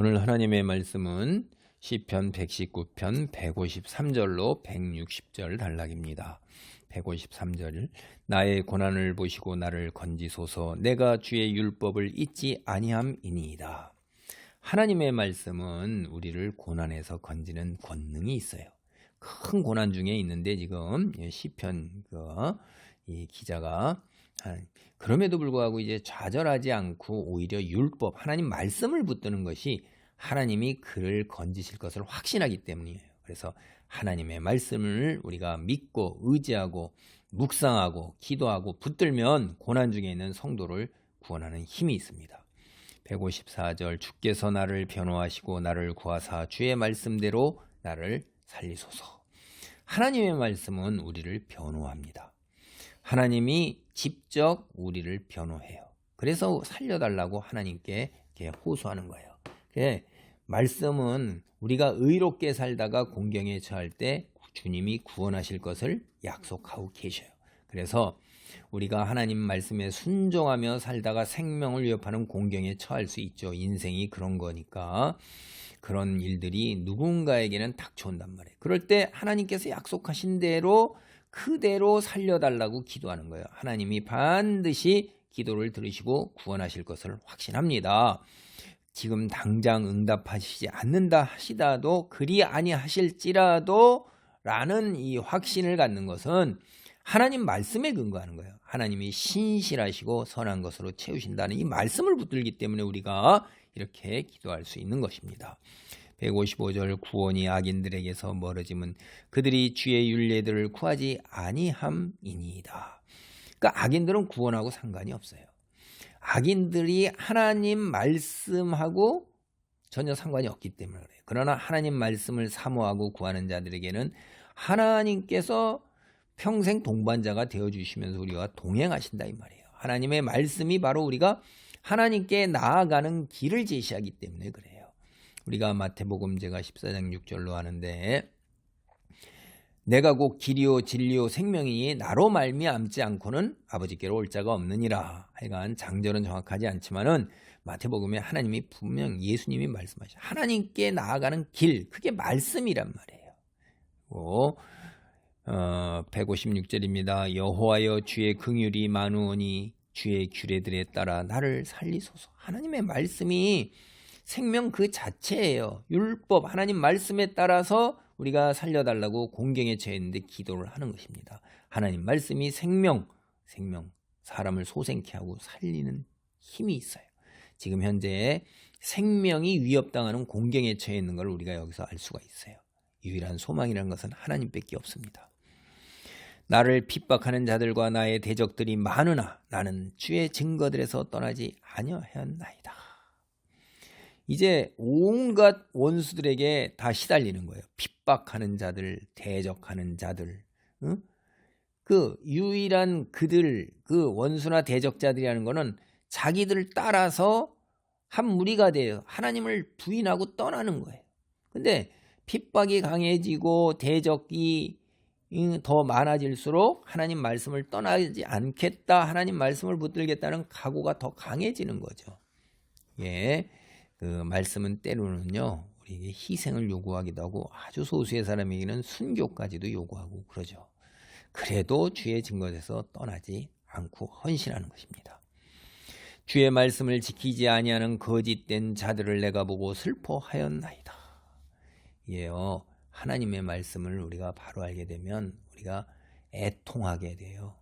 오늘 하나님의 말씀은 시편 119편 153절로 160절 단락입니다. 153절 나의 고난을 보시고 나를 건지소서 내가 주의 율법을 잊지 아니함이니이다. 하나님의 말씀은 우리를 고난에서 건지는 권능이 있어요. 큰 고난 중에 있는데 지금 시편 이 기자가 그럼에도 불구하고 이제 좌절하지 않고 오히려 율법, 하나님 말씀을 붙드는 것이 하나님이 그를 건지실 것을 확신하기 때문이에요. 그래서 하나님의 말씀을 우리가 믿고 의지하고 묵상하고 기도하고 붙들면 고난 중에 있는 성도를 구원하는 힘이 있습니다. 154절 주께서 나를 변호하시고 나를 구하사 주의 말씀대로 나를 살리소서. 하나님의 말씀은 우리를 변호합니다. 하나님이 직접 우리를 변호해요. 그래서 살려달라고 하나님께 호소하는 거예요. 말씀은 우리가 의롭게 살다가 공경에 처할 때 주님이 구원하실 것을 약속하고 계셔요. 그래서 우리가 하나님 말씀에 순종하며 살다가 생명을 위협하는 공경에 처할 수 있죠. 인생이 그런 거니까. 그런 일들이 누군가에게는 닥쳐온단 말이에요. 그럴 때 하나님께서 약속하신 대로 그대로 살려달라고 기도하는 거예요. 하나님이 반드시 기도를 들으시고 구원하실 것을 확신합니다. 지금 당장 응답하시지 않는다 하시다도 그리 아니하실지라도 라는 이 확신을 갖는 것은 하나님 말씀에 근거하는 거예요. 하나님이 신실하시고 선한 것으로 채우신다는 이 말씀을 붙들기 때문에 우리가 이렇게 기도할 수 있는 것입니다. 155절 구원이 악인들에게서 멀어짐은 그들이 주의 율례들을 구하지 아니함이니이다. 그러니까 악인들은 구원하고 상관이 없어요. 악인들이 하나님 말씀하고 전혀 상관이 없기 때문에 그래요. 그러나 하나님 말씀을 사모하고 구하는 자들에게는 하나님께서 평생 동반자가 되어주시면서 우리와 동행하신다 이 말이에요. 하나님의 말씀이 바로 우리가 하나님께 나아가는 길을 제시하기 때문에 그래요. 우리가 마태복음 제가 14장 6절로 하는데 내가 곧 길이요 진리요 생명이니 나로 말미암지 않고는 아버지께로 올 자가 없느니라. 하여간 장절은 정확하지 않지만은 마태복음에 하나님이 분명 예수님이 말씀하시죠. 하나님께 나아가는 길, 그게 말씀이란 말이에요. 156절입니다. 여호와여 주의 긍휼이 많으오니 주의 규례들에 따라 나를 살리소서. 하나님의 말씀이 생명 그 자체예요. 율법 하나님 말씀에 따라서 우리가 살려달라고 공경에 처했는데 기도를 하는 것입니다. 하나님 말씀이 생명 사람을 소생케 하고 살리는 힘이 있어요. 지금 현재 생명이 위협당하는 공경에 처해 있는 걸 우리가 여기서 알 수가 있어요. 유일한 소망이라는 것은 하나님밖에 없습니다. 나를 핍박하는 자들과 나의 대적들이 많으나 나는 주의 증거들에서 떠나지 아니하였나이다. 이제 온갖 원수들에게 다 시달리는 거예요. 핍박하는 자들, 대적하는 자들. 그 유일한 그들, 그 원수나 대적자들이라는 거는 자기들을 따라서 한 무리가 돼요. 하나님을 부인하고 떠나는 거예요. 근데 핍박이 강해지고 대적이 더 많아질수록 하나님 말씀을 떠나지 않겠다, 하나님 말씀을 붙들겠다는 각오가 더 강해지는 거죠. 그 말씀은 때로는요 우리에게 희생을 요구하기도 하고 아주 소수의 사람에게는 순교까지도 요구하고 그러죠. 그래도 주의 증거에서 떠나지 않고 헌신하는 것입니다. 주의 말씀을 지키지 아니하는 거짓된 자들을 내가 보고 슬퍼하였나이다. 하나님의 말씀을 우리가 바로 알게 되면 우리가 애통하게 돼요.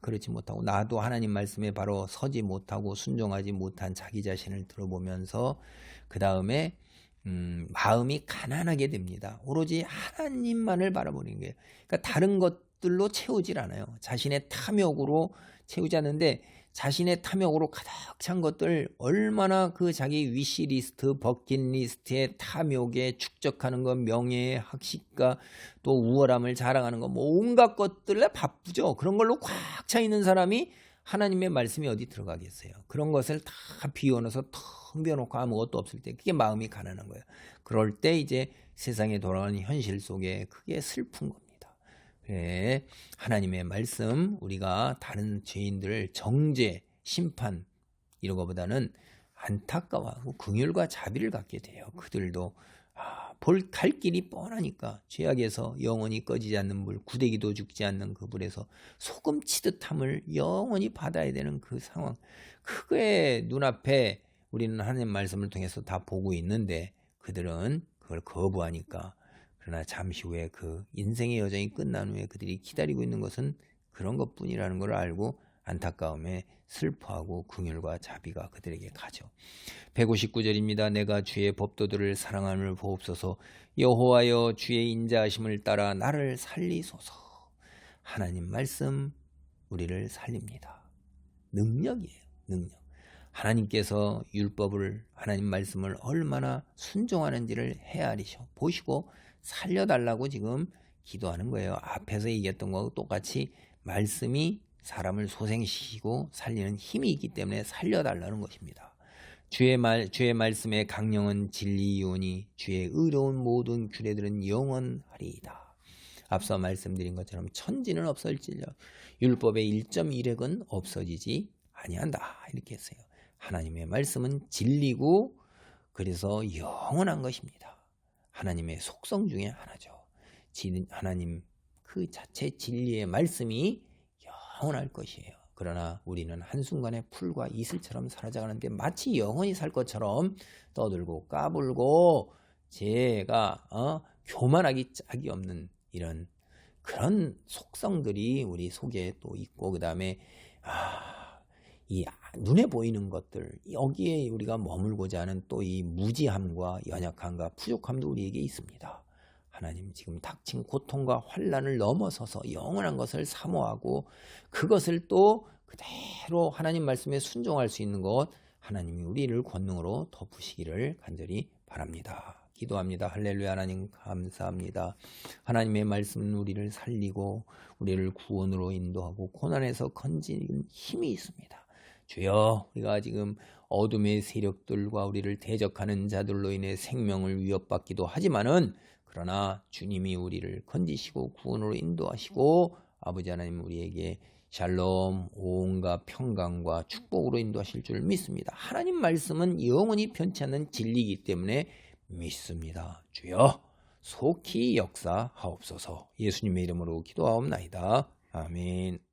그렇지 못하고 나도 하나님 말씀에 바로 서지 못하고 순종하지 못한 자기 자신을 들어보면서 그 다음에 마음이 가난하게 됩니다. 오로지 하나님만을 바라보는 거예요. 그러니까 다른 것들로 채우질 않아요. 자신의 탐욕으로 채우지 않는데 자신의 탐욕으로 가득 찬 것들 얼마나 그 자기 위시리스트, 버킷리스트에 탐욕에 축적하는 것, 명예의 학식과 또 우월함을 자랑하는 것, 온갖 것들에 바쁘죠. 그런 걸로 꽉 차 있는 사람이 하나님의 말씀이 어디 들어가겠어요. 그런 것을 다 비워넣어서 텅 비워놓고 아무것도 없을 때 그게 마음이 가난한 거예요. 그럴 때 이제 세상에 돌아가는 현실 속에 그게 슬픈 겁니다. 하나님의 말씀, 우리가 다른 죄인들 정죄, 심판 이런 것보다는 안타까워하고 긍휼과 자비를 갖게 돼요. 그들도 갈 길이 뻔하니까 죄악에서 영원히 꺼지지 않는 불, 구데기도 죽지 않는 그 불에서 소금 치듯함을 영원히 받아야 되는 그 상황, 그게 눈앞에 우리는 하나님 말씀을 통해서 다 보고 있는데 그들은 그걸 거부하니까, 그러나 잠시 후에 그 인생의 여정이 끝난 후에 그들이 기다리고 있는 것은 그런 것뿐이라는 걸 알고 안타까움에 슬퍼하고 긍휼과 자비가 그들에게 가죠. 159절입니다. 내가 주의 법도들을 사랑함을 보옵소서. 여호와여, 주의 인자하심을 따라 나를 살리소서. 하나님 말씀 우리를 살립니다. 능력이에요. 능력. 하나님께서 율법을, 하나님 말씀을 얼마나 순종하는지를 헤아리셔 보시고 살려달라고 지금 기도하는 거예요. 앞에서 얘기했던 거하고 똑같이 말씀이 사람을 소생시키고 살리는 힘이 있기 때문에 살려달라는 것입니다. 주의 말씀의 강령은 진리이오니 주의 의로운 모든 규례들은 영원하리이다. 앞서 말씀드린 것처럼 천지는 없어질지라 율법의 1.1획은 없어지지 아니한다, 이렇게 했어요. 하나님의 말씀은 진리고 그래서 영원한 것입니다. 하나님의 속성 중에 하나죠. 하나님 그 자체 진리의 말씀이 영원할 것이에요. 그러나 우리는 한순간에 풀과 이슬처럼 사라져가는데 마치 영원히 살 것처럼 떠들고 까불고 제가 교만하기 짝이 없는 이런 그런 속성들이 우리 속에 또 있고, 그 다음에 이 눈에 보이는 것들, 여기에 우리가 머물고자 하는 또 이 무지함과 연약함과 부족함도 우리에게 있습니다. 하나님 지금 닥친 고통과 환난을 넘어서서 영원한 것을 사모하고 그것을 또 그대로 하나님 말씀에 순종할 수 있는 것, 하나님이 우리를 권능으로 덮으시기를 간절히 바랍니다. 기도합니다. 할렐루야. 하나님 감사합니다. 하나님의 말씀은 우리를 살리고 우리를 구원으로 인도하고 고난에서 건지는 힘이 있습니다. 주여, 우리가 지금 어둠의 세력들과 우리를 대적하는 자들로 인해 생명을 위협받기도 하지만은, 그러나 주님이 우리를 건지시고 구원으로 인도하시고 아버지 하나님 우리에게 샬롬, 온갖 평강과 축복으로 인도하실 줄 믿습니다. 하나님 말씀은 영원히 변치 않는 진리이기 때문에 믿습니다. 주여, 속히 역사하옵소서. 예수님의 이름으로 기도하옵나이다. 아멘.